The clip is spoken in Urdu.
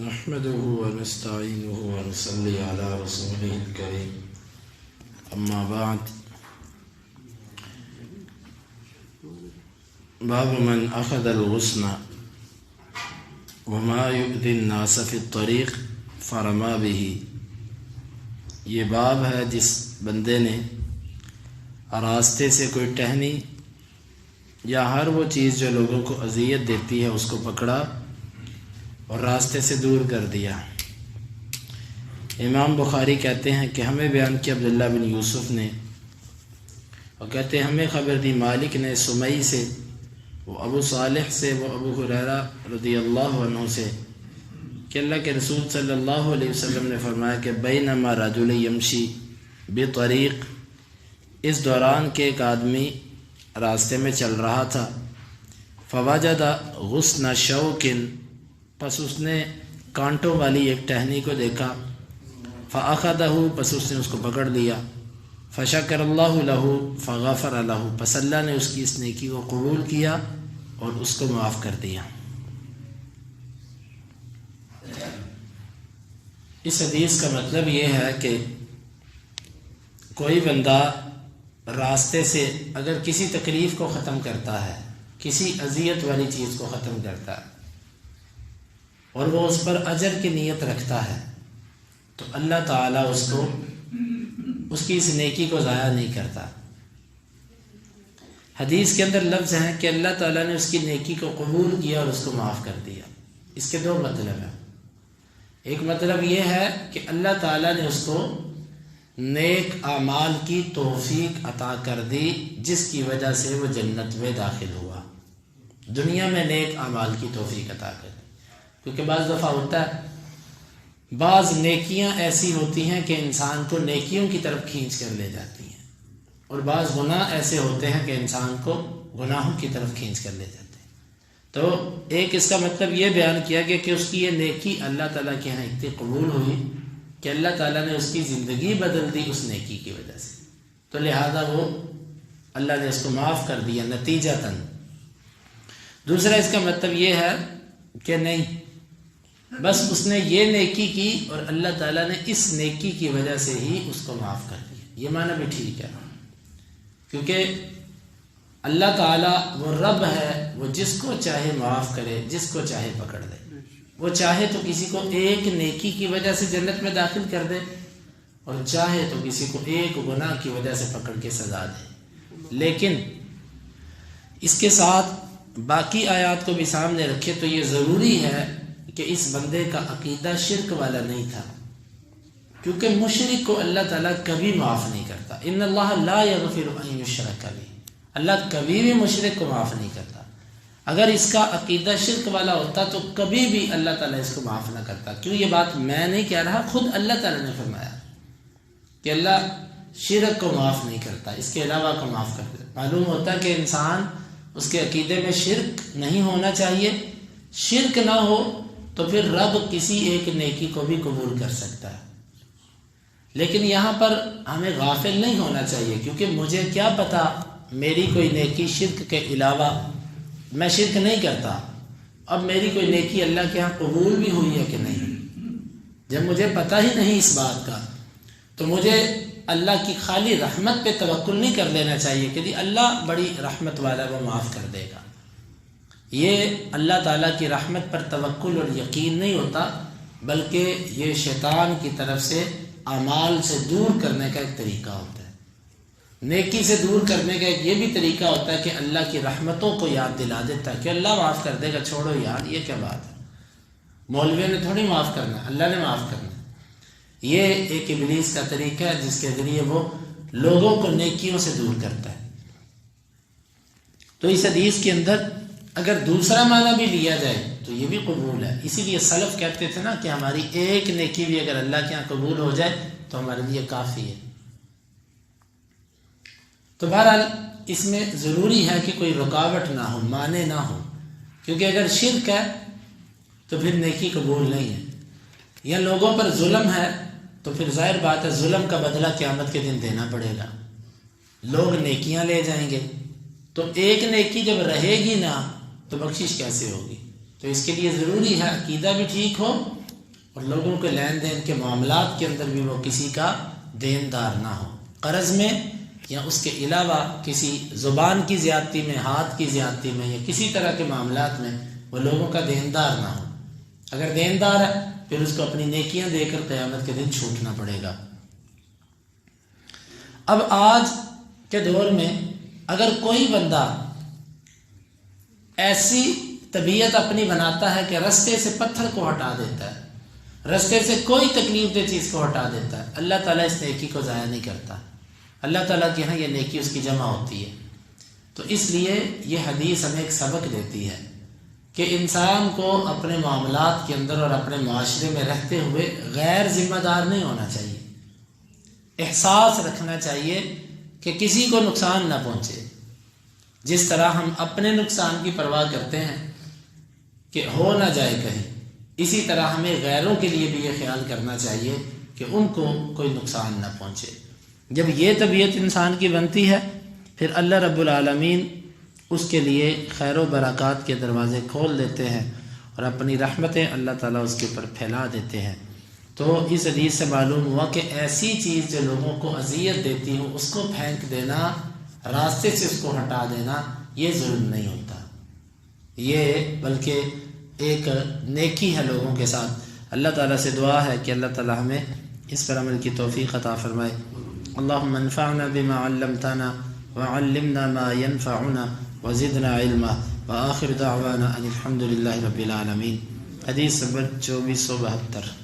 نحمده ونستعينه ونصلي على رسوله الكريم أما بعد باب من أخذ الغصن وما يؤذي الناس في الطريق فرما به. یہ باب ہے جس بندے نے راستے سے کوئی ٹہنی یا ہر وہ چیز جو لوگوں کو اذیت دیتی ہے اس کو پکڑا اور راستے سے دور کر دیا. امام بخاری کہتے ہیں کہ ہمیں بیان کیا عبداللہ بن یوسف نے، اور کہتے ہیں ہمیں خبر دی مالک نے سمئی سے، وہ ابو صالح سے، وہ ابو ہریرہ رضی اللہ عنہ سے، کہ اللہ کے رسول صلی اللہ علیہ وسلم نے فرمایا کہ بینما رجل یمشی بطریق، اس دوران کہ ایک آدمی راستے میں چل رہا تھا، فوجد غصن شوک، پس اس نے کانٹوں والی ایک ٹہنی کو دیکھا، فاخذہ، پس اس نے اس کو پکڑ لیا، فشکر اللہ لہ فغفر لہ، پس اللہ نے اس کی اس نیکی کو قبول کیا اور اس کو معاف کر دیا. اس حدیث کا مطلب یہ ہے کہ کوئی بندہ راستے سے اگر کسی تکلیف کو ختم کرتا ہے، کسی اذیت والی چیز کو ختم کرتا ہے اور وہ اس پر اجر کی نیت رکھتا ہے، تو اللہ تعالیٰ اس کو اس کی اس نیکی کو ضائع نہیں کرتا. حدیث کے اندر لفظ ہیں کہ اللہ تعالیٰ نے اس کی نیکی کو قبول کیا اور اس کو معاف کر دیا. اس کے دو مطلب ہیں. ایک مطلب یہ ہے کہ اللہ تعالیٰ نے اس کو نیک اعمال کی توفیق عطا کر دی، جس کی وجہ سے وہ جنت میں داخل ہوا. دنیا میں نیک اعمال کی توفیق عطا کر دی. کیونکہ بعض دفعہ ہوتا ہے، بعض نیکیاں ایسی ہوتی ہیں کہ انسان کو نیکیوں کی طرف کھینچ کر لے جاتی ہیں، اور بعض گناہ ایسے ہوتے ہیں کہ انسان کو گناہوں کی طرف کھینچ کر لے جاتے ہیں. تو ایک اس کا مطلب یہ بیان کیا گیا کہ اس کی یہ نیکی اللہ تعالیٰ کے یہاں اتنی قبول ہوئی کہ اللہ تعالیٰ نے اس کی زندگی بدل دی اس نیکی کی وجہ سے، تو لہذا وہ اللہ نے اس کو معاف کر دیا نتیجتاً. دوسرا اس کا مطلب یہ ہے کہ نہیں، بس اس نے یہ نیکی کی اور اللہ تعالیٰ نے اس نیکی کی وجہ سے ہی اس کو معاف کر دیا. یہ معنی بھی ٹھیک ہے، کیونکہ اللہ تعالیٰ وہ رب ہے، وہ جس کو چاہے معاف کرے، جس کو چاہے پکڑ دے. وہ چاہے تو کسی کو ایک نیکی کی وجہ سے جنت میں داخل کر دے، اور چاہے تو کسی کو ایک گناہ کی وجہ سے پکڑ کے سزا دے. لیکن اس کے ساتھ باقی آیات کو بھی سامنے رکھے تو یہ ضروری ہے کہ اس بندے کا عقیدہ شرک والا نہیں تھا، کیونکہ مشرک کو اللہ تعالیٰ کبھی معاف نہیں کرتا. ان اللہ لا یغفر ان یشرک بہ، اللہ کبھی بھی مشرک کو معاف نہیں کرتا. اگر اس کا عقیدہ شرک والا ہوتا تو کبھی بھی اللہ تعالیٰ اس کو معاف نہ کرتا. کیوں؟ یہ بات میں نہیں کہہ رہا، خود اللہ تعالیٰ نے فرمایا کہ اللہ شرک کو معاف نہیں کرتا، اس کے علاوہ کو معاف کرتا. معلوم ہوتا ہے کہ انسان اس کے عقیدے میں شرک نہیں ہونا چاہیے. شرک نہ ہو تو پھر رب کسی ایک نیکی کو بھی قبول کر سکتا ہے. لیکن یہاں پر ہمیں غافل نہیں ہونا چاہیے، کیونکہ مجھے کیا پتا میری کوئی نیکی شرک کے علاوہ، میں شرک نہیں کرتا، اب میری کوئی نیکی اللہ کے ہاں قبول بھی ہوئی ہے کہ نہیں. جب مجھے پتہ ہی نہیں اس بات کا تو مجھے اللہ کی خالی رحمت پہ توکل نہیں کر لینا چاہیے کہ جی اللہ بڑی رحمت والا، وہ معاف کر دے گا. یہ اللہ تعالیٰ کی رحمت پر توکل اور یقین نہیں ہوتا، بلکہ یہ شیطان کی طرف سے اعمال سے دور کرنے کا ایک طریقہ ہوتا ہے. نیکی سے دور کرنے کا ایک یہ بھی طریقہ ہوتا ہے کہ اللہ کی رحمتوں کو یاد دلا دیتا ہے کہ اللہ معاف کر دے گا، چھوڑو یار یہ کیا بات ہے، مولوی نے تھوڑی معاف کرنا ہے، اللہ نے معاف کرنا ہے. یہ ایک ابلیس کا طریقہ ہے جس کے ذریعے وہ لوگوں کو نیکیوں سے دور کرتا ہے. تو اس حدیث کے اندر اگر دوسرا معنی بھی لیا جائے تو یہ بھی قبول ہے. اسی لیے سلف کہتے تھے نا کہ ہماری ایک نیکی بھی اگر اللہ کے یہاں قبول ہو جائے تو ہمارے لیے کافی ہے. تو بہرحال اس میں ضروری ہے کہ کوئی رکاوٹ نہ ہو، مانے نہ ہو، کیونکہ اگر شرک ہے تو پھر نیکی قبول نہیں ہے، یا لوگوں پر ظلم ہے تو پھر ظاہر بات ہے ظلم کا بدلہ قیامت کے دن دینا پڑے گا. لوگ نیکیاں لے جائیں گے، تو ایک نیکی جب رہے گی نا تو بخشش کیسے ہوگی؟ تو اس کے لیے ضروری ہے عقیدہ بھی ٹھیک ہو اور لوگوں کے لین دین کے معاملات کے اندر بھی وہ کسی کا دیندار نہ ہو، قرض میں یا اس کے علاوہ کسی زبان کی زیادتی میں، ہاتھ کی زیادتی میں، یا کسی طرح کے معاملات میں وہ لوگوں کا دیندار نہ ہو۔ اگر دیندار ہے پھر اس کو اپنی نیکیاں دے کر قیامت کے دن چھوٹنا پڑے گا۔ اب آج کے دور میں اگر کوئی بندہ ایسی طبیعت اپنی بناتا ہے کہ رستے سے پتھر کو ہٹا دیتا ہے، رستے سے کوئی تکلیف دہ چیز کو ہٹا دیتا ہے، اللہ تعالیٰ اس نیکی کو ضائع نہیں کرتا، اللہ تعالیٰ کے ہاں یہ نیکی اس کی جمع ہوتی ہے۔ تو اس لیے یہ حدیث ہمیں ایک سبق دیتی ہے کہ انسان کو اپنے معاملات کے اندر اور اپنے معاشرے میں رہتے ہوئے غیر ذمہ دار نہیں ہونا چاہیے، احساس رکھنا چاہیے کہ کسی کو نقصان نہ پہنچے۔ جس طرح ہم اپنے نقصان کی پرواہ کرتے ہیں کہ ہو نہ جائے کہیں، اسی طرح ہمیں غیروں کے لیے بھی یہ خیال کرنا چاہیے کہ ان کو کوئی نقصان نہ پہنچے۔ جب یہ طبیعت انسان کی بنتی ہے پھر اللہ رب العالمین اس کے لیے خیر و برکات کے دروازے کھول دیتے ہیں اور اپنی رحمتیں اللہ تعالیٰ اس کے اوپر پھیلا دیتے ہیں۔ تو اس حدیث سے معلوم ہوا کہ ایسی چیز جو لوگوں کو اذیت دیتی ہو اس کو پھینک دینا، راستے سے اس کو ہٹا دینا، یہ ظلم نہیں ہوتا، یہ بلکہ ایک نیکی ہے لوگوں کے ساتھ۔ اللہ تعالیٰ سے دعا ہے کہ اللہ تعالیٰ ہمیں اس پر عمل کی توفیق عطا فرمائے۔ اللہم انفعنا بما علمتنا وعلمنا ما ينفعنا وزدنا علما وآخر دعوانا ان الحمد للہ رب العالمین۔ حدیث نمبر 2472۔